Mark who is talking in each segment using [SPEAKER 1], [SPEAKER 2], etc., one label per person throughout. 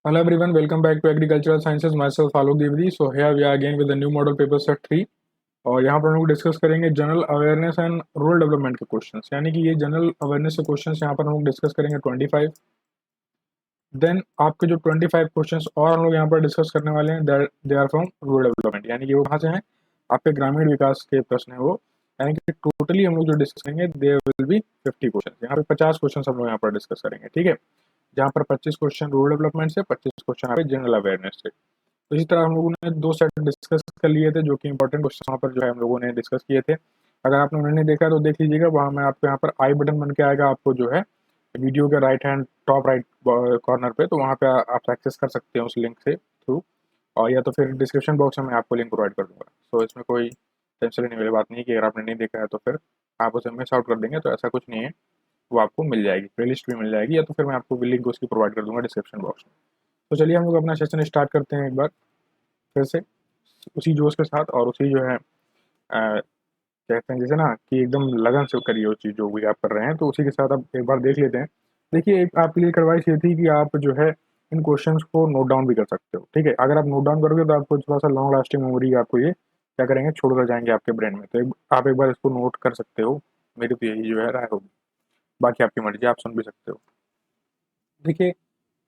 [SPEAKER 1] Hello everyone, welcome back to Agricultural Sciences. Myself Alok Devdi. So here we are again with the new model paper set 3 और यहाँ पर हम लोग discuss करेंगे general awareness and rural development के questions, यानी कि ये जनरल अवेयरनेस के क्वेश्चंस यहाँ पर हम लोग डिस्कस करेंगे 25। देन आपके जो 25 क्वेश्चंस और हम लोग यहाँ पर डिस्कस करने वाले हैं they are from rural development, यानी कि वो कहाँ से हैं, आपके ग्रामीण विकास के प्रश्न है वो। यानी कि टोटली हम लोग जो डिस्कस करेंगे दे विल बी 50 क्वेश्चन, यहाँ पे 50 क्वेश्चन हम लोग यहाँ पर डिस्कस करेंगे, ठीक है। जहाँ पर 25 क्वेश्चन रूरल डेवलपमेंट से, 25 क्वेश्चन यहाँ पे जनरल अवेयरनेस से। तो इसी तरह हम लोगों ने 2 सेट डिस्कस कर लिए थे, जो कि इंपॉर्टेंट क्वेश्चन वहाँ पर जो है हम लोगों ने डिस्कस किए थे। अगर आपने उन्हें नहीं देखा तो देख लीजिएगा, वहाँ में आपको यहाँ पर आई बटन बन के आएगा, आपको जो है वीडियो के right hand top right corner पे, तो वहाँ पे आप एक्सेस कर सकते हैं उस लिंक से थ्रू, और या तो फिर डिस्क्रिप्शन बॉक्स में मैं आपको लिंक प्रोवाइड कर दूंगा। तो इसमें कोई टेंशन लेने वाली बात नहीं कि अगर आपने नहीं देखा है तो फिर आप उसे मिस आउट कर देंगे, तो ऐसा कुछ नहीं है, वो आपको मिल जाएगी, प्लेलिस्ट भी मिल जाएगी, या तो फिर मैं आपको लिंक उसकी प्रोवाइड कर दूंगा डिस्क्रिप्शन बॉक्स में। तो चलिए हम लोग अपना सेशन स्टार्ट करते हैं एक बार फिर से उसी जोश के साथ, और उसी जो है कहते हैं जैसे ना कि एकदम लगन से करिए उस चीज़ जो भी आप कर रहे हैं, तो उसी के साथ अब एक बार देख लेते हैं। देखिए, एक आपके लिए एडवाइस ये थी कि आप जो है इन क्वेश्चंस को नोट डाउन भी कर सकते हो, ठीक है। अगर आप नोट डाउन करोगे तो आपको थोड़ा सा लॉन्ग लास्टिंग मेमोरी आपको ये क्या करेंगे, छोड़ कर जाएंगे आपके ब्रेन में, तो आप एक बार इसको नोट कर सकते हो। मेरी तो यही जो है राय होगी, बाकी आपकी मर्जी, आप सुन भी सकते हो। देखिए,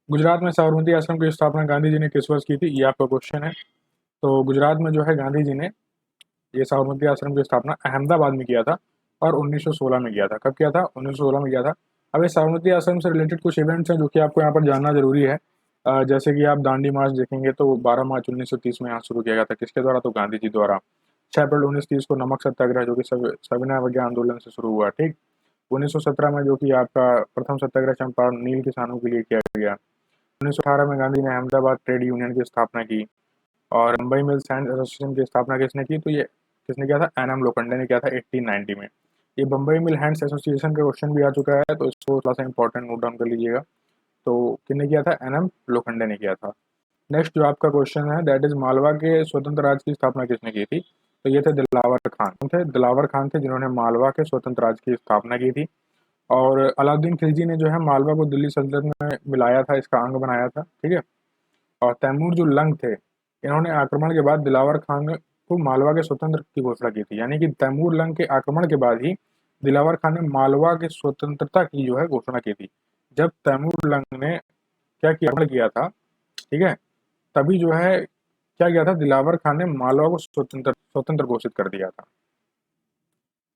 [SPEAKER 1] गुजरात में साबरमती आश्रम की स्थापना गांधी जी ने किस वर्ष की थी, ये आपका क्वेश्चन है। तो गुजरात में जो है गांधी जी ने ये साबरमती आश्रम की स्थापना अहमदाबाद में किया था, और 1916 में किया था। कब किया था? 1916 में किया था। अब ये साबरमती आश्रम से रिलेटेड कुछ इवेंट्स हैं जो कि आपको यहाँ पर जानना जरूरी है। जैसे कि आप दांडी मार्च देखेंगे तो 12 मार्च 1930 में यहाँ शुरू किया गया था, किसके द्वारा? तो गांधी जी द्वारा। 6 अप्रैल 1930 को नमक सत्याग्रह, जो कि सविनय अवज्ञा आंदोलन से शुरू हुआ, ठीक। 1917 में जो कि आपका प्रथम सत्याग्रह चंपारण नील किसानों के लिए किया गया। 1918 में गांधी ने अहमदाबाद ट्रेड यूनियन की स्थापना की। और मुंबई मिल्स एंड एसोसिएशन की स्थापना किसने की? तो ये किसने किया था? एन एम लोखंडे ने किया था 1890 में। ये बम्बई मिल हैंड्स एसोसिएशन का क्वेश्चन भी आ चुका है, तो इसको थोड़ा सा इंपॉर्टेंट नोट डाउन कर लीजिएगा। तो किसने किया था? एन एम लोखंडे ने किया था। नेक्स्ट जो आपका क्वेश्चन है दैट इज मालवा के स्वतंत्र राज्य की स्थापना किसने की थी? तो ये थे दिलावर खान। थे दिलावर खान थे जिन्होंने मालवा के स्वतंत्र राज्य की स्थापना की थी। और अलाउद्दीन खिलजी ने जो है मालवा को दिल्ली सल्तनत में मिलाया था, इसका अंग बनाया था, ठीक है। और तैमूर जो लंग थे, इन्होंने आक्रमण के बाद दिलावर खान को मालवा के स्वतंत्र की घोषणा की थी, यानी कि तैमूर लंग के आक्रमण के बाद ही दिलावर खान ने मालवा के स्वतंत्रता की जो है घोषणा की थी। जब तैमूर लंग ने क्या किया, आक्रमण किया था, ठीक है, तभी जो है क्या किया था, दिलावर खान ने मालवा को स्वतंत्र स्वतंत्र घोषित कर दिया था।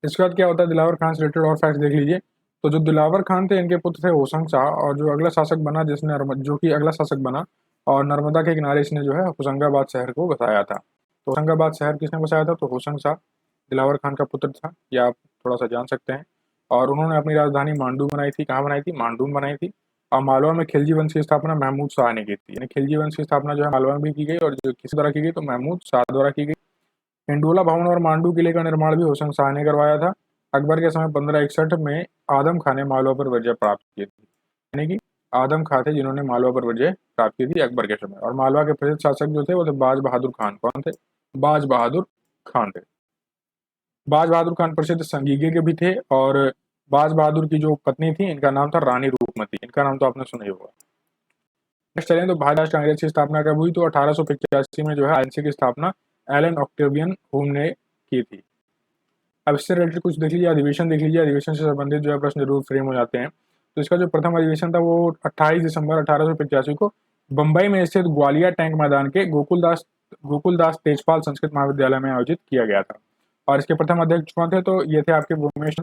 [SPEAKER 1] इसके बाद क्या होता है, दिलावर खान से रिलेटेड और फैक्ट देख लीजिए। तो जो दिलावर खान थे, इनके पुत्र थे होशंग शाह, और जो अगला शासक बना, जो कि अगला शासक बना, और नर्मदा के किनारे इसने जो है होशंगाबाद शहर को बसाया था। तो होशंगाबाद शहर किसने बसाया था? तो होशंग शाह दिलावर खान का पुत्र था, ये आप थोड़ा सा जान सकते हैं। और उन्होंने अपनी राजधानी मांडू बनाई थी। कहाँ बनाई थी? मांडू में बनाई थी। और मालवा में खिलजी वंश की स्थापना महमूद शाह ने की थी, यानी खिलजी वंश की स्थापना जो है मालवा में भी की गई, और जो किस द्वारा की गई? तो महमूद शाह द्वारा की गई। हिंडोला भवन और मांडू किले का निर्माण भी होशंग शाह ने करवाया था। अकबर के समय 1561 में आदम खां ने मालवा पर विजय प्राप्त की थी, यानी कि आदम खां थे जिन्होंने मालवा पर विजय प्राप्त की थी अकबर के समय। और मालवा के प्रसिद्ध शासक जो थे वो थे बाज बहादुर खान। कौन थे? बाज बहादुर खान थे। बाज बहादुर खान प्रसिद्ध संगीगे के भी थे, और बाज बहादुर की जो पत्नी थी, इनका नाम था रानी रूपमती। इनका नाम तो आपने सुना ही होगा। नेक्स्ट चलें तो भारत राष्ट्र कांग्रेस की स्थापना कब हुई? तो 1885 में जो है आईएनसी की स्थापना एलन ऑक्टेवियन होम ने की थी। अब इससे रिलेटेड कुछ देख लीजिए, अधिवेशन देख लीजिए। अधिवेशन से संबंधित जो है प्रश्न जरूर फ्रेम हो जाते हैं। तो इसका जो प्रथम अधिवेशन था वो 28 दिसंबर 1885 को बम्बई में स्थित ग्वालियर टैंक मैदान के गोकुलदास तेजपाल संस्कृत महाविद्यालय में आयोजित किया गया था। और इसके प्रथम अध्यक्ष कौन थे? तो ये थे आपके वेमोश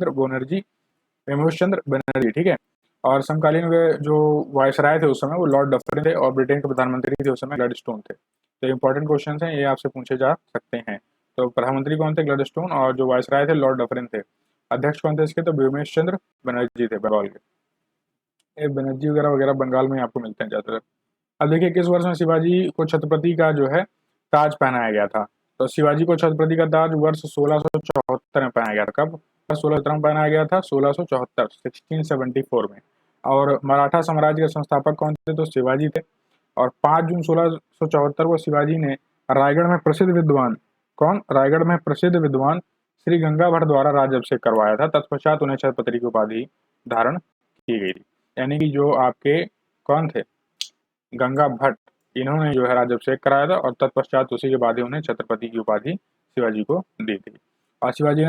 [SPEAKER 1] चंद्र बनर्जी, ठीक है। और समकालीन वे जो वायसराय थे उस समय, वो लॉर्ड डफरिन थे, और ब्रिटेन के प्रधानमंत्री थे उस समय ग्लैडस्टोन थे। तो इंपॉर्टेंट क्वेश्चन हैं, ये आपसे पूछे जा सकते हैं। तो प्रधानमंत्री कौन थे? ग्लैडस्टोन। और जो वायसराय थे लॉर्ड डफरिन थे। अध्यक्ष कौन थे इसके? तो व्योमेश चंद्र बनर्जी थे, बंगाल के। ये बनर्जी वगैरह वगैरह बंगाल में आपको मिलते हैं ज्यादातर। अब देखिए, किस वर्ष में शिवाजी को छत्रपति का जो है ताज पहनाया गया था? तो शिवाजी को छत्रपति का ताज वर्ष 1674 में पहनाया गया था। कब? 16 में पहनाया गया था, 1674, 1674 में। और मराठा साम्राज्य के संस्थापक कौन थे? तो शिवाजी थे। और 5 जून 1674 को शिवाजी ने रायगढ़ में प्रसिद्ध विद्वान, कौन? रायगढ़ में प्रसिद्ध विद्वान श्री गंगा भट्ट द्वारा राज्याभिषेक करवाया था। तत्पश्चात उन्हें छत्रपति की उपाधि धारण की गई थी। यानी कि जो आपके कौन थे? गंगा भट्ट, इन्होंने जो है राज्याभिषेक कराया था और तत्पश्चात उसी के बाद ही उन्हें छत्रपति की उपाधि शिवाजी को दी थी। और शिवाजी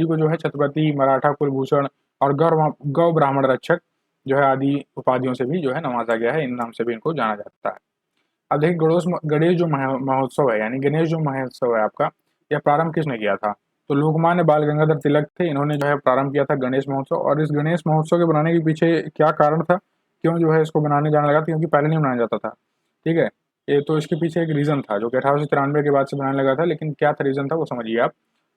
[SPEAKER 1] को जो है छत्रपति, मराठा कुलभूषण और गौ ब्राह्मण रक्षक जो है आदि उपाधियों से भी जो है नवाजा गया है। इन नाम से भी इनको जाना जाता है। अब देखिए गणेश जो महोत्सव है, यानी गणेश जो महोत्सव है आपका, यह प्रारंभ किसने किया था? तो लोकमान्य बाल गंगाधर तिलक थे, इन्होंने जो है प्रारंभ किया था गणेश महोत्सव। और इस गणेश महोत्सव के बनाने के पीछे क्या कारण था, क्यों जो है इसको बनाने जाने लगा था? क्योंकि पहले नहीं बनाया जाता था, ठीक है। ये तो इसके पीछे एक रीजन था जो कि 1893 के बाद से बनाने लगा था, लेकिन क्या था रीजन था वो समझिए आप।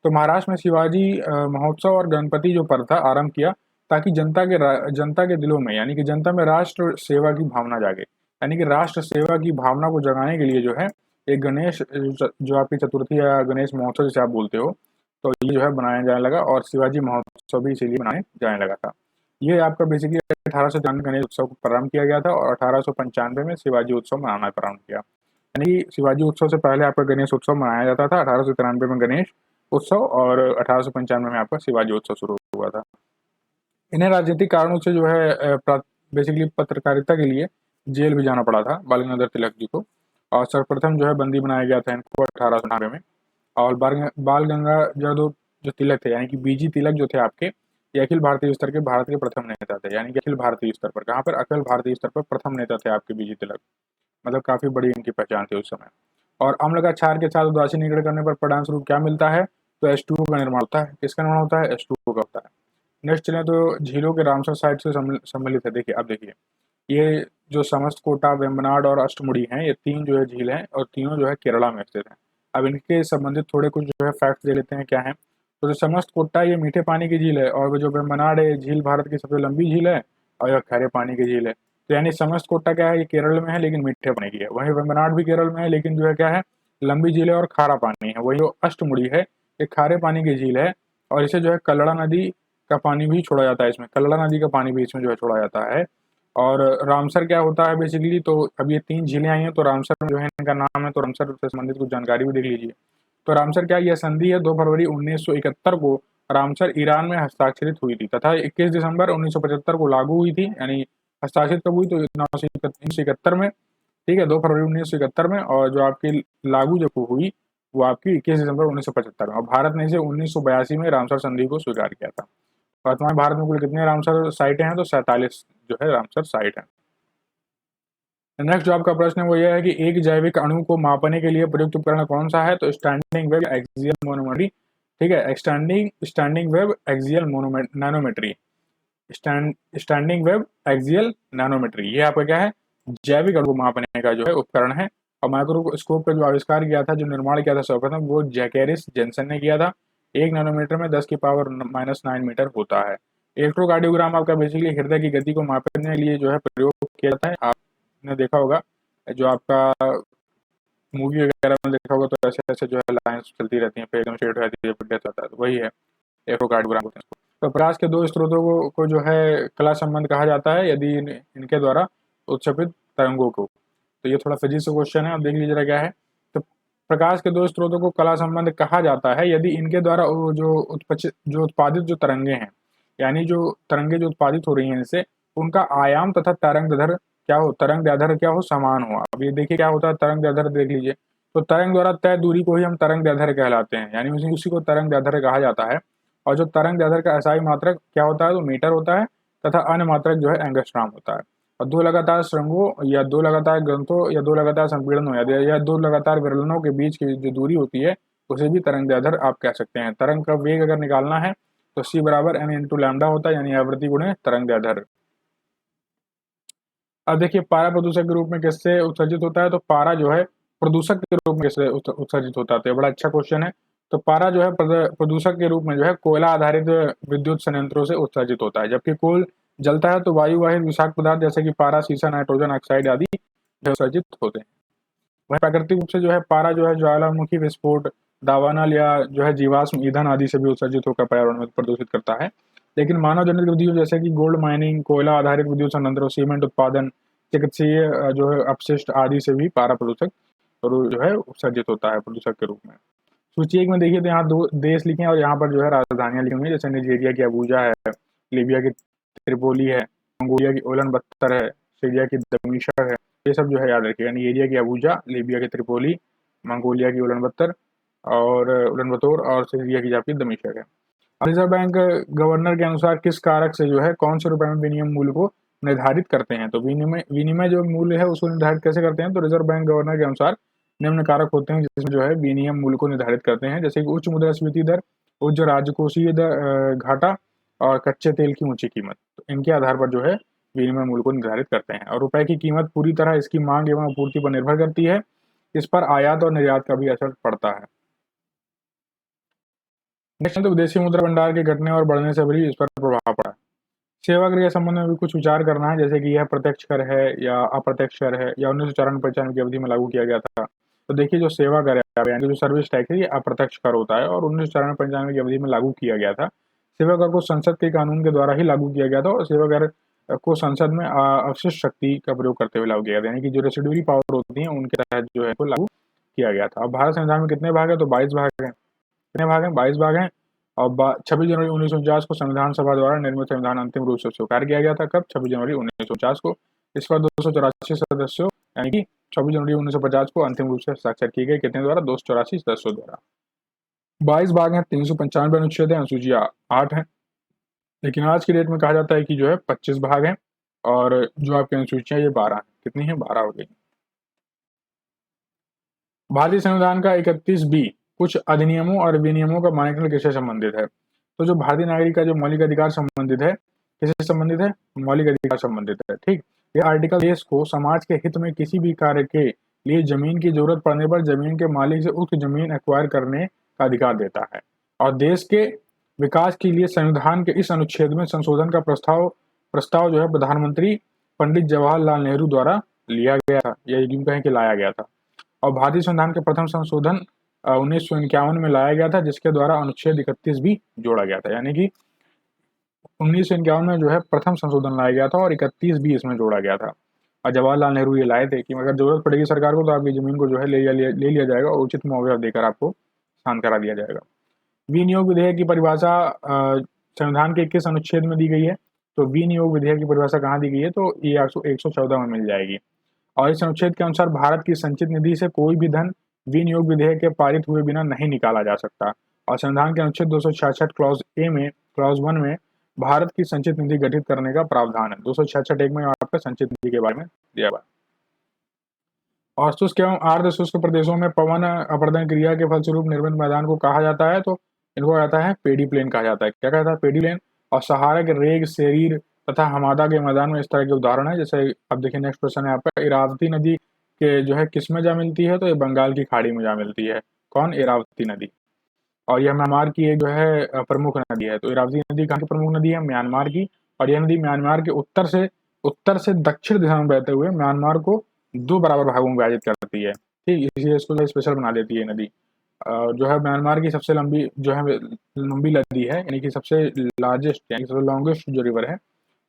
[SPEAKER 1] तो महाराष्ट्र में शिवाजी महोत्सव और गणपति जो पर्व था आरंभ किया, ताकि जनता के दिलों में, यानी कि जनता में राष्ट्र सेवा की भावना जागे। यानी कि राष्ट्र सेवा की भावना को जगाने के लिए जो है एक गणेश जो आपकी चतुर्थी या गणेश महोत्सव जिसे आप बोलते हो, तो ये जो है बनाया जाने लगा और शिवाजी महोत्सव भी इसीलिए बनाने जाने लगा था। ये आपका बेसिकली 1893 गणेश उत्सव को प्रारंभ किया गया था और 1895 में शिवाजी उत्सव मनाना प्रारंभ किया। यानी शिवाजी उत्सव से पहले आपका गणेश उत्सव मनाया जाता था, 1893 में गणेश उत्सव और 1895 में आपका शिवाजी उत्सव शुरू हुआ था। इन्हें राजनीतिक कारणों से जो है बेसिकली पत्रकारिता के लिए जेल भी जाना पड़ा था बाल गंगाधर तिलक जी को। और सर्वप्रथम जो है बंदी बनाया गया था इनको 1898 में। और बाल गंगाधर जो तिलक थे, यानी कि बीजी तिलक जो थे आपके, ये अखिल भारतीय स्तर के भारत के प्रथम नेता थे। यानी कि अखिल भारतीय स्तर पर, कहाँ पर? अखिल भारतीय स्तर पर प्रथम नेता थे आपके बीजी तिलक। मतलब काफी बड़ी इनकी पहचान थी उस समय। और अम्ल का क्षार के साथ उदासीन निगड़ करने पर परिणाम स्वरूप क्या मिलता है? तो H2O का निर्माण होता है। किसका निर्माण होता है? H2O का होता है। नेक्स्ट चलें तो झीलों के रामसर साइट से सम्मिलित है। देखिए, अब देखिए, ये जो समस्त कोटा, वेम्बनाड और अष्टमुड़ी हैं, ये तीन जो है झील हैं और तीनों जो है केरला में स्थित हैं। अब इनके संबंधित थोड़े कुछ जो है फैक्ट दे लेते हैं क्या है। तो जो समस्त कोटा ये मीठे पानी की झील है और वो जो वेम्बनाड है झील भारत की सबसे लंबी झील है और यह खारे पानी की झील है। तो यानी समस्त कोटा क्या है, ये केरल में है लेकिन मीठे पानी की है। वहीं वेम्बनाड भी केरल में है लेकिन जो है क्या है, लंबी झील है और खारा पानी है। वही जो अष्टमुड़ी है, ये खारे पानी की झील है और इसे जो है कल्लड़ा नदी का पानी भी छोड़ा जाता है इसमें। कल्लड़ा नदी का पानी भी इसमें जो है छोड़ा जाता है। और रामसर क्या होता है बेसिकली, तो अब ये तीन झीलें आई हैं तो रामसर जो है इनका नाम है, तो रामसर से संबंधित कुछ जानकारी भी देख लीजिए। तो रामसर क्या, यह संधि है 2 फरवरी 1971 को रामसर ईरान में हस्ताक्षरित हुई थी तथा 21 दिसंबर 1975 को लागू हुई थी। यानी हस्ताक्षरित कब हुई? तो 1971 में, ठीक है, 2 फरवरी 1971 में। और जो आपकी लागू जब हुई वो आपकी 21 दिसंबर 1975 में। और भारत ने इसे 1982 में रामसर संधि को स्वीकार किया था। वर्तमान भारत में कुल कितने रामसर साइटें हैं? तो 47 जो है रामसर साइट है। नेक्स्ट जो आपका प्रश्न है वो यह है कि एक जैविक अणु को मापने के लिए प्रयुक्त उपकरण कौन सा है? तो स्टैंडिंग वेव एक्सियल मोनोमेट्री, ठीक है, standing wave axial nanometry, standing wave axial nanometry, ये आपका क्या है? जैविक अणु को मापने का जो है उपकरण है। और माइक्रोस्कोप का जो आविष्कार किया था, जो निर्माण किया था सर्वप्रथम, वो जैकेरिस जेनसन ने किया था। 1 नैनोमीटर में 10 की पावर -9 मीटर होता है। इलेक्ट्रोकार्डियोग्राम आपका बेसिकली हृदय की गति को मापने के लिए जो है प्रयोग किया जाता है। आपने देखा होगा जो आपका मूवी वगैरह में देखा होगा, तो ऐसे ऐसे जो है लाइन्स चलती रहती हैं, फिर एकदम स्ट्रेट हो जाती है, फिर डेथ होता है, तो वही है इलेक्ट्रोकार्डियोग्राम बोलते हैं इसको। तो प्रकाश के दो स्रोतों को जो है कला संबंध कहा जाता है यदि इनके द्वारा उत्सर्जित तरंगों को। तो ये थोड़ा फिजिक्स का क्वेश्चन है, आप देख लीजिए क्या है। तो प्रकाश के दो स्रोतों को कला संबंध कहा जाता है यदि इनके द्वारा जो उत्पादित जो तरंगे हैं, यानी जो तरंगे जो उत्पादित हो रही हैं इनसे, उनका आयाम तथा तरंग दैर्ध्य क्या हो, समान हो। अब ये देखिए क्या होता है तरंग दैर्ध्य, देख लीजिए। तो तरंग द्वारा तय दूरी को ही हम तरंग दैर्ध्य कहलाते हैं, यानी उसी को तरंग दैर्ध्य कहा जाता है। और जो तरंग दैर्ध्य का SI मात्रक क्या होता है, तो मीटर होता है तथा अन्य मात्रक जो है एंगस्ट्रॉम होता है। और दो लगातार श्रृंगों या दो लगातार ग्रंथों या दो लगातार संपीड़नों या दो लगातार विरलनों के बीच की जो दूरी होती है उसे भी तरंग दैर्ध्य आप कह सकते हैं। तरंग का वेग अगर निकालना है तो C बराबर m इंटू लैम्डा होता है, यानी आवृत्ति गुणे तरंग दैर्ध्य। अब देखिए पारा प्रदूषक के रूप में किससे उत्सर्जित होता है? तो पारा जो है प्रदूषक के रूप में किससे उत्सर्जित होता है? तो ये बड़ा अच्छा क्वेश्चन है। तो पारा जो है प्रदूषक के रूप में जो है कोयला आधारित विद्युत संयंत्रों से उत्सर्जित होता है, जबकि कोल जलता है तो वायु वाहित विषाक्त पदार्थ जैसे कि पारा, सीसा, नाइट्रोजन ऑक्साइड आदि जो उत्सर्जित होते हैं। वही प्राकृतिक रूप से जो है पारा जो है ज्वालामुखी विस्फोट, दावानल या जो है जीवाश्म ईंधन आदि से भी उत्सर्जित होकर पर्यावरण में प्रदूषित करता है। लेकिन मानव जनित गतिविधियों जैसे कि गोल्ड माइनिंग, कोयला आधारित विद्युत संयंत्रों, सीमेंट उत्पादन, चिकित्सीय जो है अपशिष्ट आदि से भी पारा प्रदूषक जो है उत्सर्जित होता है प्रदूषक के रूप में। सूची 1 में देखिए तो यहाँ 2 देश लिखे हैं और यहाँ पर जो है राजधानियां लिखी हुई है, जैसे नाइजीरिया की अबूजा है, लीबिया की त्रिपोली है, मंगोलिया की उलन बख्तर है, सीरिया की दमिश्क है, ये सब जो है याद रखिएगा। नाइजीरिया की अबूजा, लीबिया की त्रिपोली, मंगोलिया की उलन बतोर और सीरिया की आपकी दमिश्क है। रिजर्व बैंक गवर्नर के अनुसार किस कारक से जो है कौन से रुपए में विनिमय मूल्य को निर्धारित करते हैं? तो विनिमय विनिमय जो मूल्य है उसको निर्धारित कैसे करते हैं? तो रिजर्व बैंक गवर्नर के अनुसार निम्न कारक होते हैं जिसमें जो है विनिमय मूल्य को निर्धारित करते हैं, जैसे कि उच्च मुद्रास्फीति दर, उच्च राजकोषीय घाटा और कच्चे तेल की ऊंची कीमत। तो इनके आधार पर जो है विनिमय मूल्य को निर्धारित करते हैं। और रुपए की कीमत पूरी तरह इसकी मांग एवं आपूर्ति पर निर्भर करती है, इस पर आयात और निर्यात का भी असर पड़ता है। नेक्स्ट तो विदेशी मुद्रा भंडार के घटने और बढ़ने से भी इस पर प्रभाव पड़ा है। सेवा कर के संबंध में भी कुछ विचार करना है, जैसे कि यह प्रत्यक्ष कर है या अप्रत्यक्ष कर है, या 1994-95 की अवधि में लागू किया गया था। तो देखिए जो सेवा कर है यानी जो सर्विस टैक्स है ये अप्रत्यक्ष कर होता है और 1994-95 की अवधि में लागू किया गया था। सेवा कर को संसद के कानून के द्वारा ही लागू किया गया था और सेवा कर को संसद में अवशिष्ट शक्ति का प्रयोग करते हुए लागू किया गया था, यानी कि जो रेसिडुअरी पावर होती है उनके तहत जो है को लागू किया गया था। अब भारत संविधान में कितने भाग है? तो 22 भाग है। कितने भाग हैं? 22 भाग हैं। और 26 जनवरी 1949 को संविधान सभा द्वारा निर्मित संविधान अंतिम रूप से स्वीकार किया गया था। कब? 26 जनवरी 1949 को। इस पर 284 सदस्यों यानी कि 26 जनवरी 1950 को अंतिम रूप से हस्ताक्षर किए गए। कितने द्वारा? 284 सदस्यों द्वारा। 22 भाग हैं, 395 अनुच्छेद है, अनुसूचियां 8 हैं, लेकिन आज की डेट में कहा जाता है कि जो है 25 भाग हैं और जो आपकी अनुसूचियां ये 12 हैं। कितनी है? 12 हो गई। भारतीय संविधान का 31B कुछ अधिनियमों और विनियमों का मान्यकरण किससे संबंधित है? तो जो भारतीय नागरिक का जो मौलिक अधिकार संबंधित है, किससे संबंधित है? मौलिक अधिकार संबंधित है। ठीक, यह आर्टिकल देश को समाज के हित में किसी भी कार्य के लिए जमीन की जरूरत पड़ने पर जमीन के मालिक से उक्त जमीन एक्वायर करने का अधिकार देता है। और देश के विकास के लिए संविधान के इस अनुच्छेद में संशोधन का प्रस्ताव जो है प्रधानमंत्री पंडित जवाहरलाल नेहरू द्वारा लिया गया था, या यूं कहें कि लाया गया था। और भारतीय संविधान के प्रथम संशोधन 1951 में लाया गया था, जिसके द्वारा अनुच्छेद 31 भी जोड़ा गया था, यानी कि 1951 में जो है प्रथम संशोधन लाया गया था और 31 भी इसमें जोड़ा गया था। और जवाहरलाल नेहरू ये लाए थे कि अगर जरूरत पड़ेगी सरकार को तो आपकी जमीन को जो है ले लिया जाएगा और उचित मुआवजा देकर आपको शांत करा दिया जाएगा। विनियोग विधेयक की परिभाषा संविधान के किस अनुच्छेद में दी गई है? तो विनियोग विधेयक की परिभाषा कहाँ दी गई है? तो ये 114 में मिल जाएगी। और इस अनुच्छेद के अनुसार भारत की संचित निधि से कोई भी धन विनियोग विधेयक के पारित हुए बिना नहीं निकाला जा सकता। और संविधान के अनुच्छेद 266 क्लॉज 1 में भारत की संचित निधि गठित करने का प्रावधान है। 266 में आपका संचित निधि के बारे में दिया हुआ है। और शुष्क एवं अर्ध शुष्क प्रदेशों में पवन अपर्दन क्रिया के फलस्वरूप निर्मित मैदान को कहा जाता है, तो इनको कहता है पेडी प्लेन कहा जाता है। क्या कहता है? पेडी प्लेन। और सहारा के रेग, सेरीर तथा हमादा के मैदान में इस तरह के उदाहरण है। जैसे अब देखिए नेक्स्ट क्वेश्चन है आपका, इरावती नदी के जो है किस में जा मिलती है? तो ये बंगाल की खाड़ी में जा मिलती है। कौन? इरावती नदी। और यह म्यांमार की एक जो है प्रमुख नदी है। तो इरावती नदी कहाँ की प्रमुख नदी है? म्यांमार की। और यह नदी म्यांमार के उत्तर से दक्षिण दिशा में बहते हुए म्यांमार को 2 बराबर भागों में विभाजित करती है। ठीक, इसलिए इसको स्पेशल बना देती है नदी। जो है म्यांमार की सबसे लंबी जो है लंबी नदी है, यानी कि सबसे लार्जेस्ट यानी सबसे लॉन्गेस्ट जो रिवर है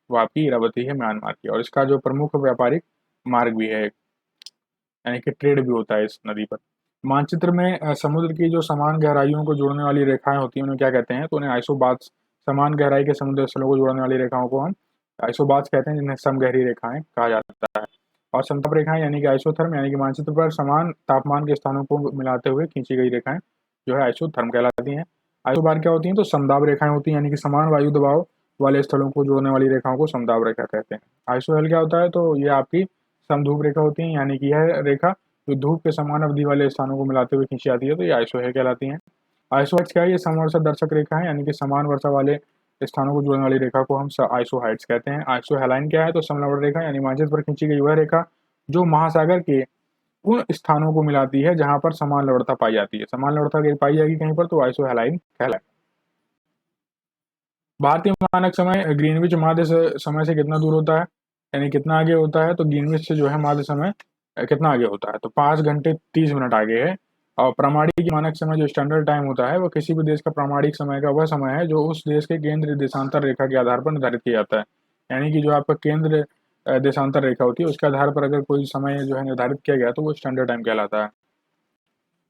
[SPEAKER 1] वो आपकी इरावती है म्यांमार की। और इसका जो प्रमुख व्यापारिक मार्ग भी है, यानी कि ट्रेड भी होता है इस नदी पर। मानचित्र में समुद्र की जो समान गहराइयों को जोड़ने वाली रेखाएं होती हैं उन्हें क्या कहते हैं? तो उन्हें आइसोबाथ्स, समान गहराई के समुद्र स्थलों को जोड़ने वाली रेखाओं को हम आइसोबाथ्स कहते हैं, जिन्हें समगहरी रेखाएं कहा जाता है। और समताप रेखाएं यानी कि आइसोथर्म, यानी कि मानचित्र पर समान तापमान के स्थानों को मिलाते हुए खींची गई रेखाएं जो है आइसोथर्म कहलाती हैं। आइसोबार क्या होती हैं? तो समदाब रेखाएं होती हैं, यानी कि समान वायु दबाव वाले स्थलों को जोड़ने वाली रेखाओं को समदाब रेखा कहते हैं। आइसोहेल क्या होता है? तो ये आपकी समधूप रेखा होती है, यानी कि यह रेखा जो धूप के समान अवधि वाले स्थानों को मिलाते हुए खींची जाती है, तो ये आइसोहेल कहलाती हैं। आइसोहाइट्स क्या है? ये समवर्षा दर्शक रेखा है, यानी कि समान वर्षा वाले स्थानों को जोड़ने वाली रेखा को हम आइसोहाइट्स कहते हैं। आइसोहेलाइन क्या है? तो समलंब रेखा, यानी मानचित्र पर खींची गई वह रेखा जो महासागर के उन स्थानों को मिलाती है जहां पर समान लवणता पाई जाती है। समान लवणता पाई जाएगी कहीं पर तो आइसोहेलाइन कहलाए। भारतीय मानक समय ग्रीनविच माध्य समय से कितना दूर होता है, यानी कितना आगे होता है? तो ग्रीनविच से जो है माध्य समय कितना आगे होता है? तो 5 घंटे 30 मिनट आगे है। और प्रामाणिक मानक समय जो स्टैंडर्ड टाइम होता है वो किसी भी देश का प्रामाणिक समय का वह समय है जो उस देश के केंद्र देशांतर रेखा के आधार पर निर्धारित किया जाता है। यानी कि जो आपका केंद्र देशांतर रेखा होती है उसके आधार पर अगर कोई समय जो है निर्धारित किया गया तो वो स्टैंडर्ड टाइम कहलाता है।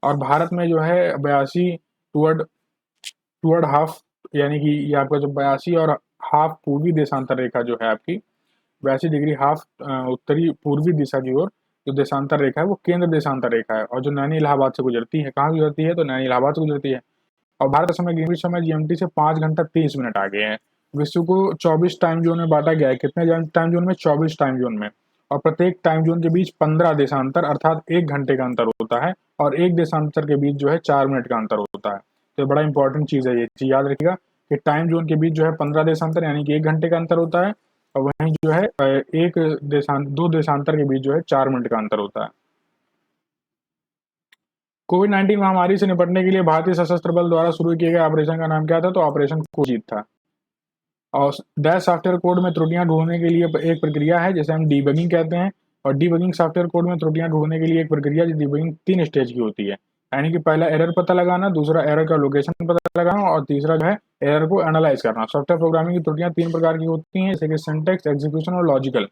[SPEAKER 1] और भारत में जो है 82 टूवर्ड हाफ, यानी कि ये आपका जो 82 और हाफ पूर्वी देशांतर रेखा जो है आपकी वैसी डिग्री हाफ उत्तरी पूर्वी दिशा की ओर जो देशांतर रेखा है वो केंद्र देशांतर रेखा है, और जो नैनी इलाहाबाद से गुजरती है, कहाँ गुजरती है, तो नैनी इलाहाबाद से गुजरती है। और भारत समय ग्रीनविच समय जीएमटी से 5 घंटा 30 मिनट आगे है। विश्व को 24 टाइम जोन में बांटा गया है। कितने टाइम जोन में? 24 टाइम जोन में। और प्रत्येक टाइम जोन के बीच 15 देशांतर अर्थात 1 घंटे का अंतर होता है, और एक देशांतर के बीच जो है 4 मिनट का अंतर होता है। तो बड़ा इंपॉर्टेंट चीज है, ये चीज याद रखिएगा कि टाइम जोन के बीच जो है 15 देशांतर यानी कि 1 घंटे का अंतर होता है, और वहीं जो है दो देशांतर के बीच जो है 4 मिनट का अंतर होता है। कोविड-19 महामारी से निपटने के लिए भारतीय सशस्त्र बल द्वारा शुरू किए गए ऑपरेशन का नाम क्या था? तो ऑपरेशन कोजीत था। और डैश सॉफ्टवेयर कोड में त्रुटियां ढूंढने के लिए एक प्रक्रिया है जिसे हम डीबगिंग कहते हैं। और डीबगिंग सॉफ्टवेयर कोड में त्रुटियां ढूंढने के लिए एक प्रक्रिया है। डीबगिंग 3 स्टेज की होती है, यानी कि पहला एरर पता लगाना, दूसरा एरर का लोकेशन पता लगाना, और तीसरा जो है एरर को एनालाइज करना। सॉफ्टवेयर प्रोग्रामिंग की त्रुटियां 3 प्रकार की होती हैं, जैसे कि सिंटैक्स, एग्जीक्यूशन और लॉजिकल।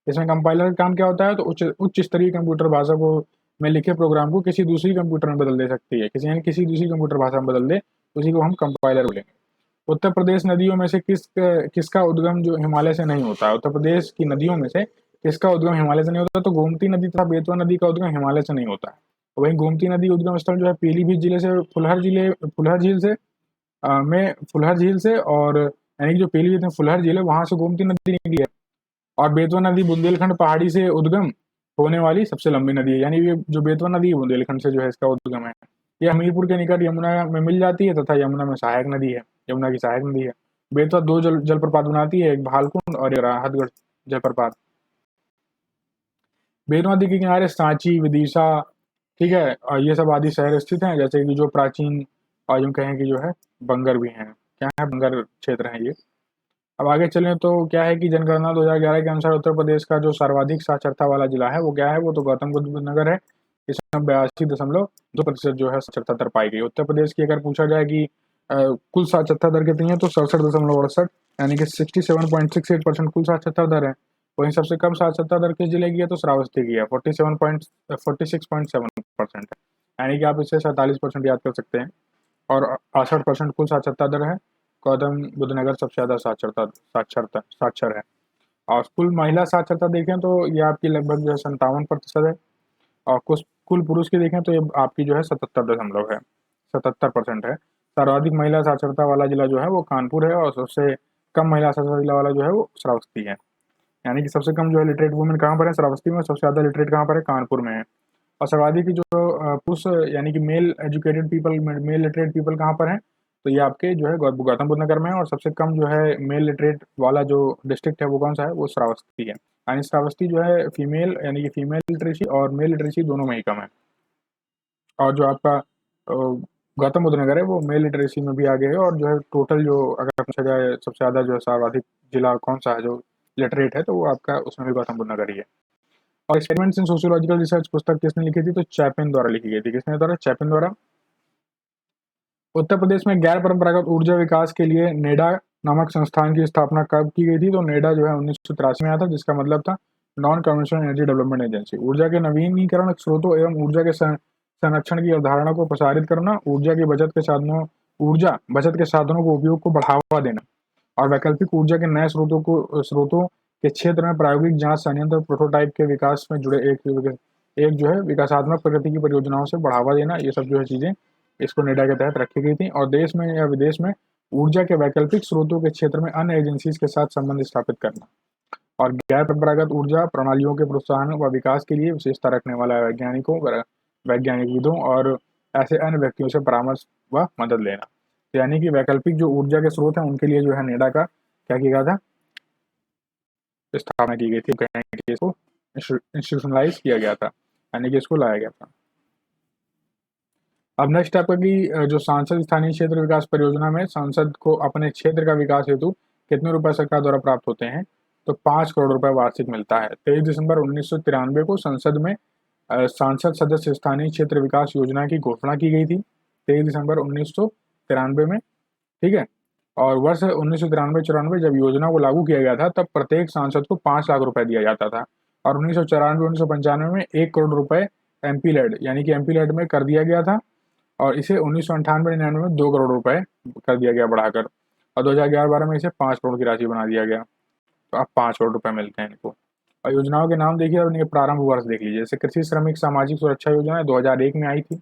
[SPEAKER 1] इसमें कंपाइलर का काम क्या होता है? तो उच्च स्तरीय कंप्यूटर भाषा को में लिखे प्रोग्राम को किसी दूसरी कंप्यूटर में बदल दे सकती है, किसी दूसरी कंप्यूटर भाषा में बदल दे, उसी को हम कंपाइलर बोलेंगे। उत्तर प्रदेश नदियों में से किसका उद्गम जो हिमालय से नहीं होता है? उत्तर प्रदेश की नदियों में से किसका उद्गम हिमालय से नहीं होता? तो गोमती नदी तथा बेतवा नदी का उद्गम हिमालय से नहीं होता है। वहीं गोमती नदी उद्गम स्थल जो है पीलीभीत जिले से फुलहर झील से, और यानी कि जो पीलीभीत में फुलहर झील है वहां से गोमती नदी निकली है। और बेतवा नदी बुंदेलखंड पहाड़ी से उद्गम होने वाली सबसे लंबी नदी है, यानी ये जो बेतवा नदी है बुंदेलखंड से जो है इसका उद्गम है। ये हमीरपुर के निकट यमुना में मिल जाती है तथा यमुना में सहायक नदी है, यमुना की सहायक नदी है। बेतवा 2 जलप्रपात बनाती है, एक भालकुंड और एक राहतगढ़ जलप्रपात। बेतवा नदी के किनारे सांची, विदिशा, ठीक है, और ये सब आदि शहर स्थित हैं, जैसे कि जो प्राचीन और यूं कहें कि जो है बंगर भी हैं। क्या है? बंगर क्षेत्र है ये। अब आगे चलें तो क्या है कि जनगणना 2011 के अनुसार उत्तर प्रदेश का जो सर्वाधिक साक्षरता वाला जिला है वो क्या है? वो तो गौतम बुद्ध नगर है। इसमें 82.2% जो है साक्षरता दर पाई गई। उत्तर प्रदेश की अगर पूछा जाए कि कुल साक्षरता दर कितनी है, तो 67.68 यानी कि 67.68% कुल साक्षरता दर है। वहीं सबसे कम साक्षरता दर किस जिले की है? तो श्रावस्ती की है, 46.7% है, यानी कि आप इसे 47% याद कर सकते हैं। और 68% कुल साक्षरता दर है। गौतम बुद्ध नगर सबसे ज़्यादा साक्षर है। और कुल महिला साक्षरता देखें तो ये आपकी लगभग जो है 57% है। और कुल पुरुष की देखें तो ये आपकी जो है 77% है। सर्वाधिक महिला साक्षरता वाला जिला जो है वो कानपुर है, और सबसे कम महिला साक्षरता जिला वाला जो है वो श्रावस्ती है। यानी कि सबसे कम जो है लिटरेट वुमेन कहाँ पर है? श्रावस्ती में। सबसे ज़्यादा लिटरेट कहाँ पर है? कानपुर में है। और सर्वाधिक की जो पुरुष यानी कि male educated people, male literate people कहाँ पर है? तो ये आपके जो है गौतम बुद्ध नगर में है। और सबसे कम जो है मेल लिटरेट वाला जो डिस्ट्रिक्ट है वो कौन सा है? वो श्रावस्ती है। यानी श्रावस्ती जो है फीमेल यानी कि फीमेल लिटरेसी और मेल लिटरेसी दोनों में ही कम है। और जो आपका गौतम बुद्ध नगर है वो मेल लिटरेसी में भी आगे है। और जो है टोटल जो अगर पूछा जाए सबसे ज़्यादा जो है सर्वाधिक जिला कौन सा है जो लिटरेट है, तो वो आपका उसमें भी गौतम बुद्ध नगर ही है। और एक्सपेरिमेंट्स इन सोशियोलॉजिकल रिसर्च पुस्तक किसने लिखी थी? तो चैपिन द्वारा लिखी गई थी। किसने द्वारा? चैपिन द्वारा। उत्तर प्रदेश में गैर परंपरागत ऊर्जा विकास के लिए नेडा नामक संस्थान की स्थापना कब की गई थी? तो नेडा जो है 1983 में आया था, जिसका मतलब था non conventional energy development agency. ऊर्जा के नवीनीकरण स्रोतों एवं ऊर्जा के संरक्षण की अवधारणा को प्रसारित करना, ऊर्जा बचत के साधनों को उपयोग को बढ़ावा देना, और वैकल्पिक ऊर्जा के नए स्रोतों के क्षेत्र में प्रायोगिक जांच संयंत्र प्रोटोटाइप के विकास में जुड़े एक जो है विकासात्मक प्रगति की परियोजनाओं से बढ़ावा देना, ये सब जो है चीजें इसको नेडा के तहत रखी गई थी। और देश में या विदेश में ऊर्जा के वैकल्पिक स्रोतों के क्षेत्र में अन्य एजेंसीज के साथ संबंध स्थापित करना, और गैर परंपरागत ऊर्जा प्रणालियों के प्रोत्साहन व विकास के लिए विशेषता रखने वाला वैज्ञानिक विदों और ऐसे अन्य व्यक्तियों से परामर्श व मदद लेना। तो यानी कि वैकल्पिक जो ऊर्जा के स्रोत हैं उनके लिए जो है नेडा का क्या किया गया था? स्थापना की गई थी। कहेंगे कि इसको इंस्टीट्यूशनलाइज किया गया था, यानी कि इसको लाया गया था। अब नेक्स्ट आपका कि जो सांसद स्थानीय क्षेत्र विकास परियोजना में सांसद को अपने क्षेत्र का विकास हेतु कितने रुपए सरकार द्वारा प्राप्त होते हैं? तो 5 करोड़ रुपए वार्षिक मिलता है। 23 दिसंबर 1993 को संसद में सांसद सदस्य स्थानीय क्षेत्र विकास योजना की घोषणा की गई थी। 23 दिसंबर 1993 में, ठीक है। और वर्ष 1993-94 जब योजना को लागू किया गया था तब प्रत्येक सांसद को 5 लाख रुपए दिया जाता था। और 1994-1995 में 1 करोड़ रुपए एमपी लेड यानी कि एमपी लेड में कर दिया गया था। और इसे 1998-99 में 2 करोड़ रुपए कर दिया गया बढ़ाकर। और 2011-12 में इसे 5 करोड़ की राशि बना दिया गया। तो अब 5 करोड़ रुपए मिलते हैं इनको। और योजनाओं के नाम देखिए और इनके प्रारंभ वर्ष देख लीजिए। जैसे कृषि श्रमिक सामाजिक सुरक्षा योजना 2001 में आई थी,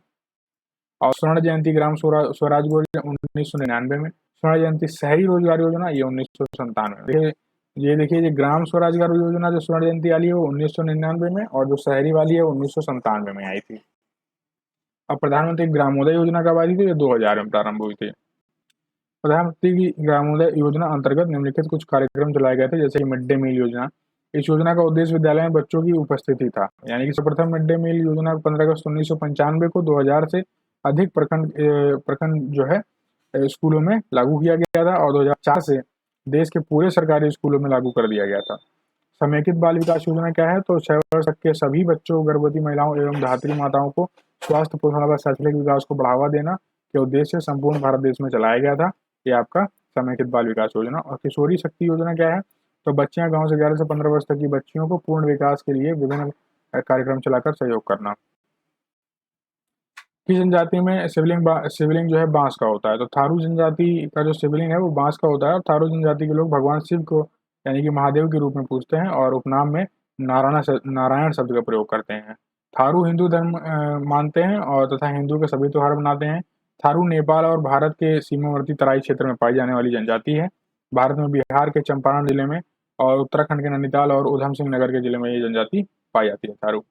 [SPEAKER 1] और स्वर्ण जयंती ग्राम स्वराज योजना 1999 में, स्वर्ण जयंती शहरी रोजगार योजना ये 1997 में। देखिए ये ग्राम स्वरोजगार योजना जो स्वर्ण जयंती वाली है वो 1999 में, और जो शहरी वाली है वो 1997 में आई थी। अब प्रधानमंत्री ग्रामोदय योजना कब आई थी? ये 2000 में प्रारंभ हुई थी। प्रधानमंत्री की ग्रामोदय योजना अंतर्गत निम्नलिखित कुछ कार्यक्रम चलाए गए थे, जैसे कि मिड डे मील योजना। इस योजना का उद्देश्य विद्यालय में बच्चों की उपस्थिति था, यानी कि सर्वप्रथम मिड डे मील योजना 15 अगस्त 1995 को 2000 से अधिक प्रखंड जो है स्कूलों में लागू किया गया था, और 2004 से देश के पूरे सरकारी स्कूलों में लागू कर दिया गया था। समेकित बाल विकास योजना क्या है? तो 6 वर्ष तक के सभी बच्चों, गर्भवती महिलाओं एवं धात्री माताओं को स्वास्थ्य, पोषण व शैक्षणिक विकास को बढ़ावा देना के उद्देश्य से संपूर्ण भारत देश में चलाया गया था। ये आपका समेकित बाल विकास योजना। और किशोरी शक्ति योजना क्या है? तो बच्चियां गांव से 11 से 15 वर्ष तक की बच्चियों को पूर्ण विकास के लिए विभिन्न कार्यक्रम चलाकर सहयोग करना। किस जनजाति में शिवलिंग जो है बांस का होता है? तो थारू जनजाति का जो शिवलिंग है वो बांस का होता है, और थारू जनजाति के लोग भगवान शिव को यानी कि महादेव के रूप में पूजते हैं, और उपनाम में नारायण शब्द का प्रयोग करते हैं। थारू हिंदू धर्म मानते हैं और तथा हिंदू के सभी त्योहार मनाते हैं। थारू नेपाल और भारत के सीमावर्ती तराई क्षेत्र में पाई जाने वाली जनजाति है। भारत में बिहार के चंपारण जिले में और उत्तराखंड के नैनीताल और उधम सिंह नगर के जिले में ये जनजाति पाई जाती है, थारू।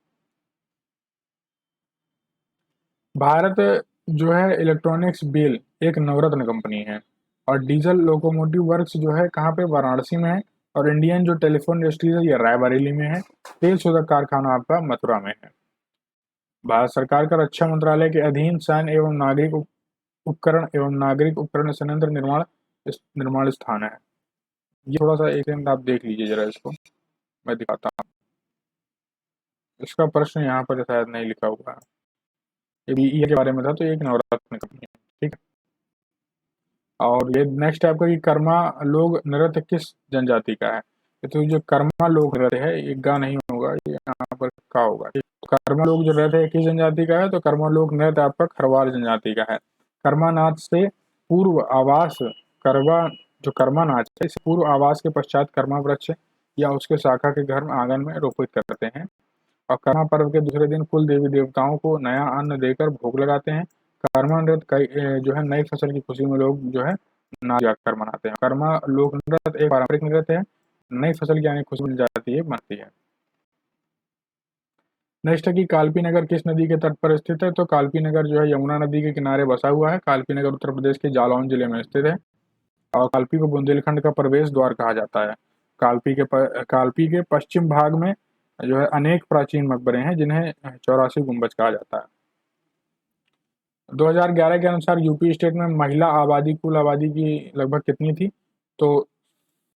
[SPEAKER 1] भारत जो है इलेक्ट्रॉनिक्स बेल एक नवरत्न कंपनी है, और डीजल लोकोमोटिव वर्क्स जो है कहाँ पे? वाराणसी में है। और इंडियन जो टेलीफोन इंडस्ट्रीज है ये रायबरेली में है। तेल शोधक कारखाना आपका मथुरा में है। भारत सरकार का रक्षा मंत्रालय के अधीन सैन्य एवं नागरिक उपकरण संयंत्र निर्माण स्थान है। ये थोड़ा सा एक सेकंड आप देख लीजिए जरा, इसको मैं दिखाता हूँ। इसका प्रश्न यहाँ पर शायद नहीं लिखा हुआ है, ये बीई के बारे में था, तो एक नवरत्न कंपनी है, ठीक है। और ये नेक्स्ट आपका कि कर्मा लोक नृत्य किस जनजाति का है? तो जो कर्मा लोक नृत्य है ये गा नहीं होगा, ये यहाँ पर का होगा। कर्मा लोक जो नृत्य है किस जनजाति का है? तो कर्मा लोक नृत्य आपका खरवार जनजाति का है। कर्मा नाच से पूर्व आवास जो कर्मा नाच है इसे पूर्व आवास के पश्चात कर्मा वृक्ष या उसके शाखा के घर में आंगन में रोपित करते हैं, और कर्मा पर्व के दूसरे दिन कुल देवी देवताओं को नया अन्न देकर भोग लगाते हैं। कर्मा नृत्य जो है नई फसल की खुशी में लोग जो है नाच गाकर मनाते हैं। कर्मा लोक नृत्य एक पारंपरिक नृत्य है, नई फसल की आने खुशी मिल जाती है, बनती है। नेक्स्ट है कि कालपी नगर किस नदी के तट पर स्थित है? तो कालपी नगर जो है यमुना नदी के किनारे बसा हुआ है। कालपी नगर उत्तर प्रदेश के जालौन जिले में स्थित है, और कालपी को बुंदेलखंड का प्रवेश द्वार कहा जाता है। कालपी के पश्चिम भाग में जो है अनेक प्राचीन मकबरे हैं जिन्हें 84 गुंबज कहा जाता है। 2011 के अनुसार यूपी स्टेट में महिला आबादी कुल आबादी की लगभग कितनी थी? तो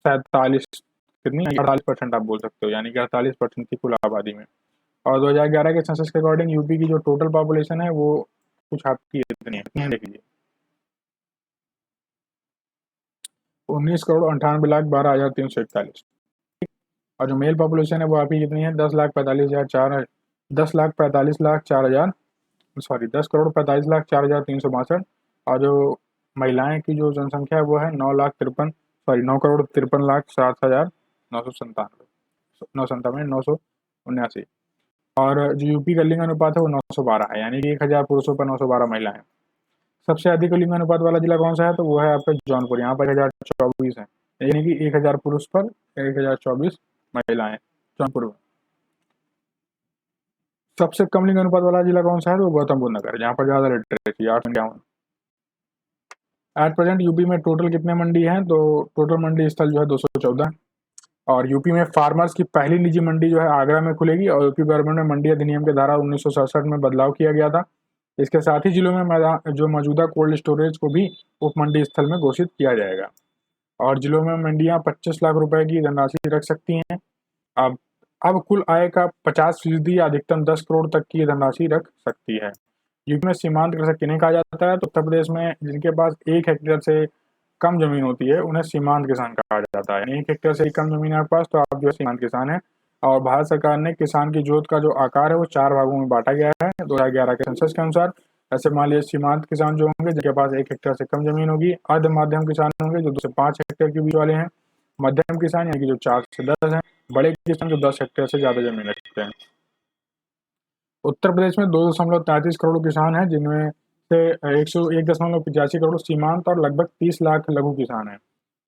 [SPEAKER 1] 48% आप बोल सकते हो, यानी कि 48% थी कुल आबादी में। और 2011 के सेंसस के अकॉर्डिंग यूपी की जो टोटल पॉपुलेशन है वो कुछ आपकी इतनी है, देख लीजिए 19,98,12,341। और जो मेल पॉपुलेशन है वो आपकी कितनी है? 10,45,04,362। और जो महिलाएं की जो जनसंख्या है वो है 9,53,07,979। और जो यूपी का लिंग अनुपात है वो 912 है, यानी कि 1000 पुरुषों पर 912 महिलाएं। सबसे अधिक लिंग अनुपात वाला जिला कौन सा है? तो वो है आपका जौनपुर, यहाँ पर 1024 है, यानी कि 1000 पुरुष पर 1024 महिलाएं जौनपुर में। सबसे कम लिंग अनुपात वाला जिला कौन सा है? तो गौतम बुद्ध नगर, जहाँ पर ज्यादा लिटरेसी 851। एट प्रेजेंट यूपी में टोटल कितने मंडी हैं? तो टोटल मंडी स्थल जो है 214। और यूपी में फार्मर्स की पहली निजी मंडी जो है आगरा में खुलेगी, और यूपी गवर्नमेंट ने मंडी अधिनियम के धारा 1967 में बदलाव किया गया था। इसके साथ ही जिलों में जो मौजूदा कोल्ड स्टोरेज को भी उप मंडी स्थल में घोषित किया जाएगा। और जिलों में मंडियां 25 लाख रुपए की धनराशि रख सकती हैं। अब कुल आय का 50% या अधिकतम 10 करोड़ तक की धनराशि रख सकती है। यूपी में सीमांत कृषक किन्हें कहा जाता है? तो उत्तर प्रदेश में जिनके पास 1 हेक्टेयर से कम जमीन होती है उन्हें सीमांत किसान कहा जाता है। 1 हेक्टेयर से कम जमीन है आपके पास तो आप जो है सीमांत किसान है। और भारत सरकार ने किसान की जोत का जो आकार है वो 4 भागों में बांटा गया है 2011 के सेंसस के अनुसार। ऐसे मान लीजिए सीमांत किसान जो होंगे जिनके पास 1 हेक्टेयर से कम जमीन होगी, अर्ध माध्यम किसान होंगे जो 2 से 5 हेक्टेयर के बीच वाले हैं, मध्यम किसान यानी कि जो 4 से 10 हैं, बड़े किसान जो 10 हेक्टेयर से ज़्यादा जमीन रखते हैं। उत्तर प्रदेश में 2.33 करोड़ किसान हैं, जिनमें से 101.85 करोड़ सीमांत और लगभग 30 लाख लघु किसान हैं।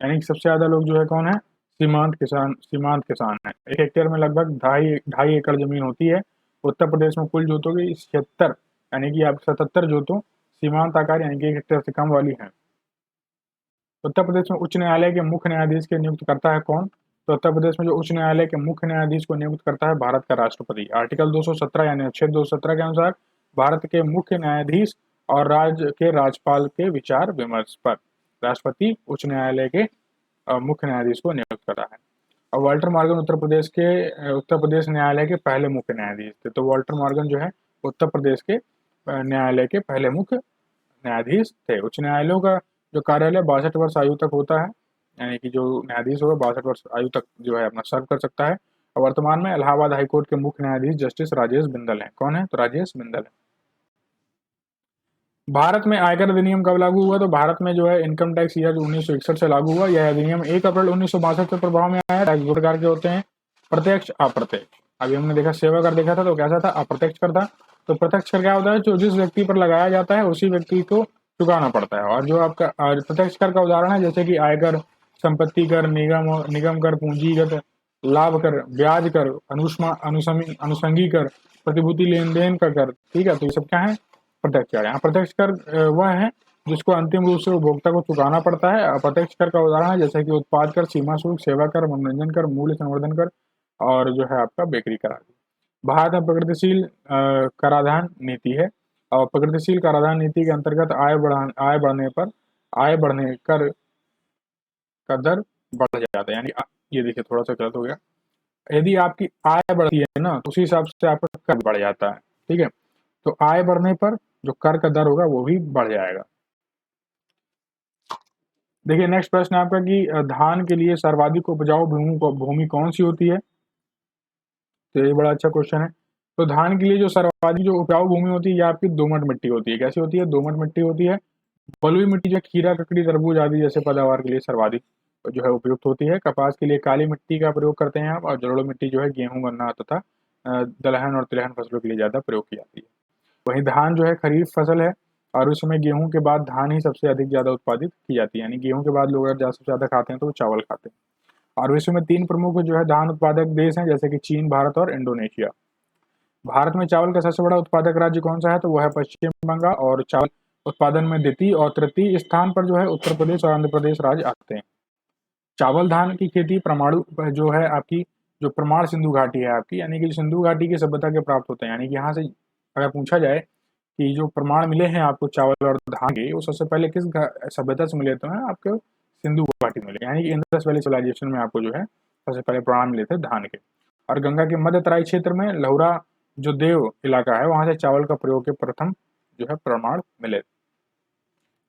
[SPEAKER 1] यानी कि सबसे ज़्यादा लोग जो है कौन है? सीमांत किसान है। 1 हेक्टेयर में लगभग ढाई ढाई एकड़ जमीन होती है। उत्तर प्रदेश में कुल जोतों की 76 यानी कि आप 77 जोतों सीमांत आकार यानी कि 1 हेक्टेयर से कम वाली हैं। उत्तर प्रदेश में उच्च न्यायालय के मुख्य न्यायाधीश के नियुक्त करता है कौन? तो उत्तर प्रदेश में जो उच्च न्यायालय के मुख्य न्यायाधीश को नियुक्त करता है भारत का राष्ट्रपति। आर्टिकल 217 यानी अनुच्छेद 217 के अनुसार भारत के मुख्य न्यायाधीश और राज्य के राज्यपाल के विचार विमर्श पर राष्ट्रपति उच्च न्यायालय के मुख्य न्यायाधीश को नियुक्त करता है। और वाल्टर मॉर्गन उत्तर प्रदेश न्यायालय के पहले मुख्य न्यायाधीश थे। तो वाल्टर मॉर्गन जो है उत्तर प्रदेश के न्यायालय के पहले मुख्य न्यायाधीश थे। उच्च न्यायालयों का जो कार्यालय 62 वर्ष आयु तक होता है, यानी कि जो न्यायाधीश होगा 62 वर्ष आयु तक जो है अपना सर्व कर सकता है। और वर्तमान में इलाहाबाद हाईकोर्ट के मुख्य न्यायाधीश जस्टिस राजेश बिंदल हैं। कौन है? तो राजेश बिंदल है। भारत में आयकर अधिनियम कब लागू हुआ? तो भारत में जो है इनकम टैक्स ईयर 1961 से लागू हुआ। यह अधिनियम 1 अप्रैल 1962 से प्रभाव में आया। टैक्स दो प्रकार के होते हैं, प्रत्यक्ष, अप्रत्यक्ष। अभी हमने देखा सेवा कर देखा था, तो कैसा था? अप्रत्यक्ष कर था। तो प्रत्यक्ष कर क्या होता है? जो जिस व्यक्ति पर लगाया जाता है उसी व्यक्ति को चुकाना पड़ता है। और जो आपका प्रत्यक्ष कर का उदाहरण है, जैसे कि आयकर, संपत्ति कर, निगम कर, पूंजीगत लाभ कर, ब्याज कर, अनुषंगी कर, प्रतिभूति लेन देन का कर। ठीक है, तो ये सब क्या है? प्रत्यक्ष कर। यहाँ प्रत्यक्ष कर वह है जिसको अंतिम रूप से उपभोक्ता को चुकाना पड़ता है। अप्रत्यक्ष कर का उदाहरण है जैसे कि उत्पाद कर, सीमा शुल्क, सेवा कर, मनोरंजन कर, मूल्य संवर्धन कर और जो है आपका बेकरी कर आदि। भारत में प्रगतिशील कराधान नीति है और प्रगतिशील कराधान नीति के अंतर्गत आय बढ़ने कर का दर बढ़ जाता है। यानी ये देखिए थोड़ा सा गलत हो गया। यदि आपकी आय बढ़ती है ना, तो उसी हिसाब से आपका कर बढ़ जाता है। ठीक है, तो आय बढ़ने पर जो कर का दर होगा वो भी बढ़ जाएगा। देखिए नेक्स्ट प्रश्न है आपका कि धान के लिए सर्वाधिक उपजाऊ भूमि कौन सी होती है? तो ये बड़ा अच्छा क्वेश्चन है। तो धान के लिए जो सर्वाधिक जो उपजाऊ भूमि होती है ये आपकी दोमट मिट्टी होती है। कैसी होती है? दोमट मिट्टी होती है। बलुई मिट्टी जो खीरा, ककड़ी, तरबूज आदि जैसे पैदावार के लिए सर्वाधिक जो है उपयुक्त होती है। कपास के लिए काली मिट्टी का प्रयोग करते हैं आप, और जलोढ़ मिट्टी जो है गेहूं, गन्ना तथा दलहन और तिलहन फसलों के लिए ज्यादा प्रयोग की जाती है। वहीं धान जो है खरीफ फसल है और उस समय गेहूं के बाद धान ही सबसे अधिक ज्यादा उत्पादित की जाती है। यानी गेहूं के बाद लोग अगर सबसे ज्यादा खाते हैं तो वो चावल खाते हैं। और विश्व में 3 प्रमुख जो है धान उत्पादक देश हैं, जैसे कि चीन, भारत और इंडोनेशिया। भारत में चावल का सबसे बड़ा उत्पादक राज्य कौन सा है? तो वह है पश्चिम बंगाल। और चावल उत्पादन में द्वितीय और तृतीय स्थान पर जो है उत्तर प्रदेश और आंध्र प्रदेश राज्य आते हैं। चावल धान की खेती परमाणु जो है आपकी जो प्रमाण सिंधु घाटी है आपकी, यानी कि सिंधु घाटी की सभ्यता के प्राप्त होते हैं। यानी कि यहाँ से अगर पूछा जाए कि जो प्रमाण मिले हैं आपको चावल और धान के, वो सबसे पहले किस सभ्यता से मिले? तो हैं आपको सिंधु घाटी मिले, यानी कि इंडस वैली सिविलाइजेशन में आपको जो है सबसे पहले प्रमाण मिले थे धान के। और गंगा के मध्य तराई क्षेत्र में लहुरा जो देव इलाका है वहां से चावल का प्रयोग के प्रथम जो है प्रमाण मिले।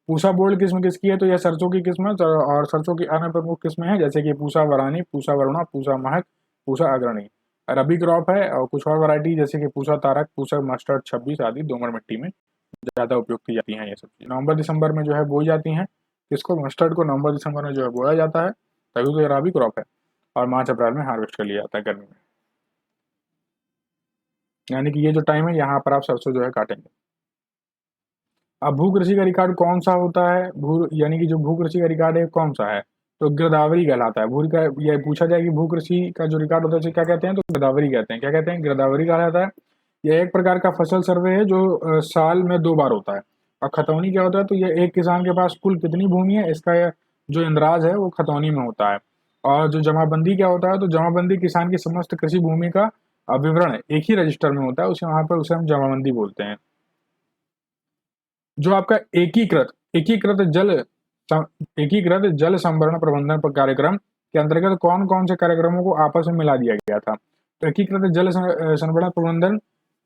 [SPEAKER 1] पूसा बोर्ड किस्म किसकी है? तो यह सरसों की किस्म है। और सरसों की अन्य प्रमुख किस्में हैं जैसे कि पूसा वरानी, पूसा वरुणा, पूसा महक, पूसा अग्रणी। रबी क्रॉप है और कुछ और वैरायटी जैसे कि पूसा तारक, पूसा मस्टर्ड 26 आदि दोमट मिट्टी में ज्यादा उपयोग की जाती हैं। ये सब चीज नवंबर दिसंबर में जो है बोई जाती हैं। इसको मस्टर्ड को नवंबर दिसंबर में जो है बोया जाता है, तभी तो ये रबी क्रॉप है। और मार्च अप्रैल में हार्वेस्ट कर लिया जाता है गर्मी में। यानी कि ये जो टाइम है यहाँ पर आप सरसों जो है काटेंगे। अब भू कृषि का रिकॉर्ड कौन सा होता है? यानी कि जो भू कृषि का रिकॉर्ड है कौन सा है? तो गिरदावरी कहलाता है। भू का यह पूछा जाए कि भू कृषि का जो रिकॉर्ड होता है उसे क्या कहते हैं? तो गिरदावरी कहते हैं। क्या कहते हैं? गिरदावरी कहलाता है। यह एक प्रकार का फसल सर्वे है जो साल में 2 बार होता है। और खतौनी क्या होता है? तो यह एक किसान के पास कुल कितनी भूमि है इसका जो इंद्राज है वो खतौनी में होता है। और जो जमाबंदी क्या होता है? तो जमाबंदी किसान की समस्त कृषि भूमि का विवरण एक ही रजिस्टर में होता है, उसे वहां पर उसे हम जमाबंदी बोलते हैं। जो आपका एकीकृत जल संभरण प्रबंधन कार्यक्रम के अंतर्गत कौन कौन से कार्यक्रमों को आपस में मिला दिया गया था? तो एकीकृत जल संभरण प्रबंधन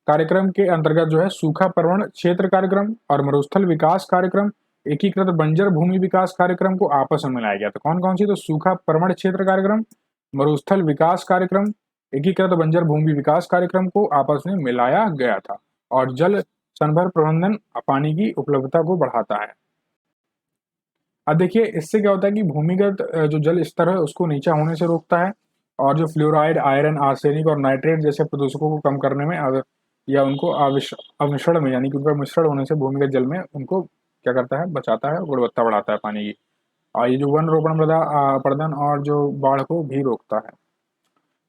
[SPEAKER 1] कार्यक्रम के अंतर्गत जो है सूखा पर्वण क्षेत्र कार्यक्रम और मरुस्थल विकास कार्यक्रम, एकीकृत बंजर भूमि विकास कार्यक्रम को आपस में मिलाया गया था। कौन कौन सी? तो सूखा पर्वण क्षेत्र कार्यक्रम, मरुस्थल विकास कार्यक्रम, एकीकृत बंजर भूमि विकास कार्यक्रम को आपस में मिलाया गया था। और जल संभर प्रबंधन पानी की उपलब्धता को बढ़ाता है। अब देखिए इससे क्या होता है कि भूमिगत जो जल स्तर है उसको नीचा होने से रोकता है, और जो फ्लोराइड, आयरन, आर्सेनिक और नाइट्रेट जैसे प्रदूषकों को कम करने में या उनको अविशरण में यानी कि उनका मिश्रण होने से भूमिगत जल में उनको क्या करता है, बचाता है, गुणवत्ता बढ़ाता है पानी की। और ये जो वन रोपण, मृदा अपरदन और जो बाढ़ को भी रोकता है।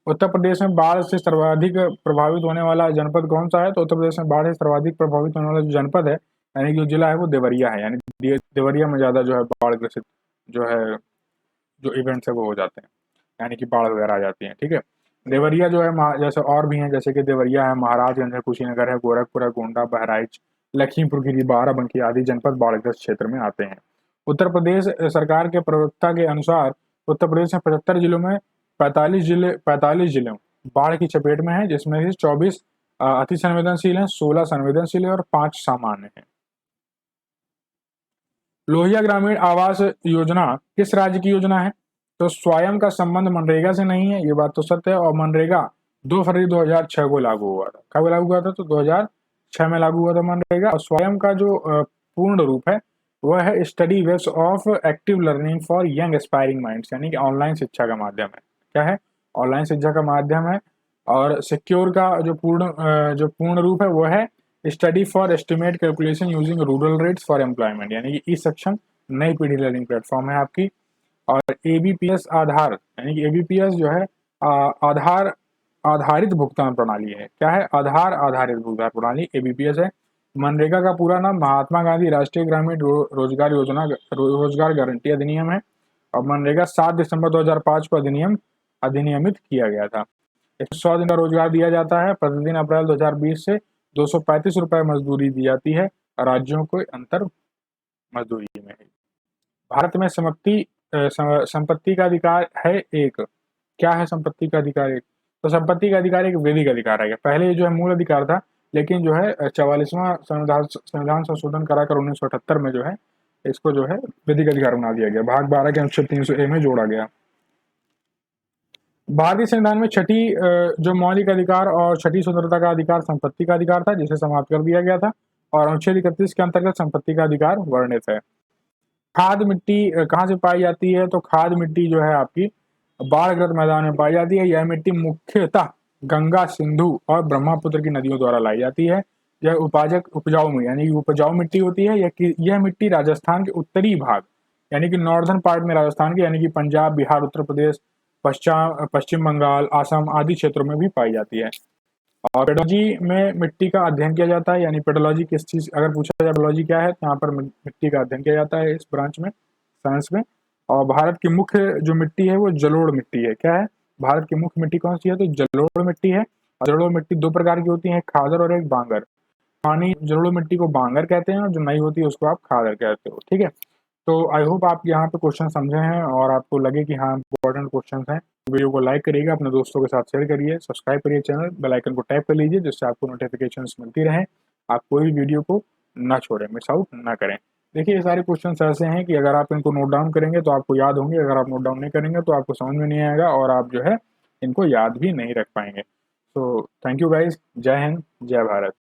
[SPEAKER 1] उत्तर प्रदेश में बाढ़ से सर्वाधिक प्रभावित होने वाला जनपद कौन सा है? तो उत्तर प्रदेश में बाढ़ से सर्वाधिक प्रभावित होने वाला जो जनपद है यानी कि जो जिला है वो देवरिया है, यानी देवरिया में ज़्यादा जो है बाढ़ ग्रसित जो है जो इवेंट्स है वो हो जाते हैं, यानी कि बाढ़ वगैरह आ जाती है। ठीक है, देवरिया जो है जैसे और भी हैं, जैसे कि देवरिया है, महाराजगंज है, कुशीनगर है, गोरखपुर है, गोंडा, बहराइच, लखीमपुर खीरी, बाराबंकी आदि जनपद बाढ़ग्रस्त क्षेत्र में आते हैं। उत्तर प्रदेश सरकार के प्रवक्ता के अनुसार उत्तर प्रदेश में 75 जिलों में 45 जिले बाढ़ की चपेट में हैं, जिसमें से 24 अति संवेदनशील हैं, 16 संवेदनशील हैं और 5 सामान्य हैं। लोहिया ग्रामीण आवास योजना किस राज्य की योजना है? तो स्वयं का संबंध मनरेगा से नहीं है, ये बात तो सत्य है। और मनरेगा 2 फरवरी 2006 को लागू हुआ था। कब लागू हुआ था? तो 2006 में लागू हुआ था मनरेगा। और स्वयं का जो पूर्ण रूप है वह है study webs of active learning for young aspiring minds, यानी कि ऑनलाइन शिक्षा का माध्यम है। क्या है? ऑनलाइन शिक्षा का माध्यम है। और सिक्योर का जो पूर्ण रूप है वह है study for estimate calculation using rural rates for employment, यानी कि ई सक्षम नई पीढ़ी लर्निंग प्लेटफॉर्म है आपकी। और एबीपीएस आधार, यानी कि एबीपीएस जो है आधार आधारित भुगतान प्रणाली है। क्या है? आधार आधारित भुगतान प्रणाली एबीपीएस है। मनरेगा का पूरा नाम महात्मा गांधी राष्ट्रीय ग्रामीण रोजगार योजना रोजगार गारंटी अधिनियम है। और मनरेगा 7 दिसंबर 2005 को अधिनियमित किया गया था। 100 दिन का रोजगार दिया जाता है। प्रतिदिन अप्रैल 2020 से 235 रुपए मजदूरी दी जाती है राज्यों को अंतर मजदूरी में। भारत में संपत्ति का अधिकार है एक। क्या है संपत्ति का अधिकार एक? तो संपत्ति का अधिकार एक वैधिक अधिकार है। पहले जो है मूल अधिकार था, लेकिन जो है 44वां संविधान संशोधन कराकर 1978 में जो है इसको जो है वैधिक अधिकार बना दिया गया। भाग 12 के अनुच्छेद 300A में जोड़ा गया। भारतीय संविधान में छठी जो मौलिक अधिकार और छठी स्वतंत्रता का अधिकार संपत्ति का अधिकार था, जिसे समाप्त कर दिया गया था। और अनुच्छेद 31 के अंतर्गत संपत्ति का अधिकार वर्णित है। खाद मिट्टी कहाँ से पाई जाती है? तो खाद मिट्टी जो है आपकी बाढ़ग्रस्त मैदान में पाई जाती है। यह मिट्टी मुख्यतः गंगा, सिंधु और ब्रह्मपुत्र की नदियों द्वारा लाई जाती है। यह उपजाऊ में यानी उपजाऊ मिट्टी होती है। यह मिट्टी राजस्थान के उत्तरी भाग यानी कि नॉर्दर्न पार्ट में राजस्थान के यानी कि पंजाब, बिहार, उत्तर प्रदेश, पश्चिम बंगाल, असम आदि क्षेत्रों में भी पाई जाती है। और पेडोलॉजी में मिट्टी का अध्ययन किया जाता है, यानी पेडोलॉजी किस चीज, अगर पूछा जाए पेडोलॉजी क्या है, तो यहाँ पर मिट्टी का अध्ययन किया जाता है इस ब्रांच में, साइंस में। और भारत की मुख्य जो मिट्टी है वो जलोढ़ मिट्टी है। क्या है? भारत की मुख्य मिट्टी कौन सी है? तो जलोढ़ मिट्टी है। और जलोढ़ मिट्टी 2 प्रकार की होती है, खादर और एक बांगर। पानी जलोढ़ मिट्टी को बांगर कहते हैं और जो नई होती है उसको आप खादर कहते हो। ठीक है, तो आई होप आप यहाँ पे क्वेश्चन समझे हैं और आपको लगे कि हाँ इंपॉर्टेंट क्वेश्चन हैं। वीडियो को लाइक करिएगा, अपने दोस्तों के साथ शेयर करिए, सब्सक्राइब करिए चैनल, बेल आइकन को टैप कर लीजिए जिससे आपको नोटिफिकेशंस मिलती रहें, आप कोई भी वीडियो को ना छोड़ें, मिस आउट ना करें। देखिए ये सारे क्वेश्चन ऐसे हैं कि अगर आप इनको नोट डाउन करेंगे तो आपको याद होंगे, अगर आप नोट डाउन नहीं करेंगे तो आपको समझ में नहीं आएगा और आप जो है इनको याद भी नहीं रख पाएंगे। तो थैंक यू गाइज, जय हिंद, जय भारत।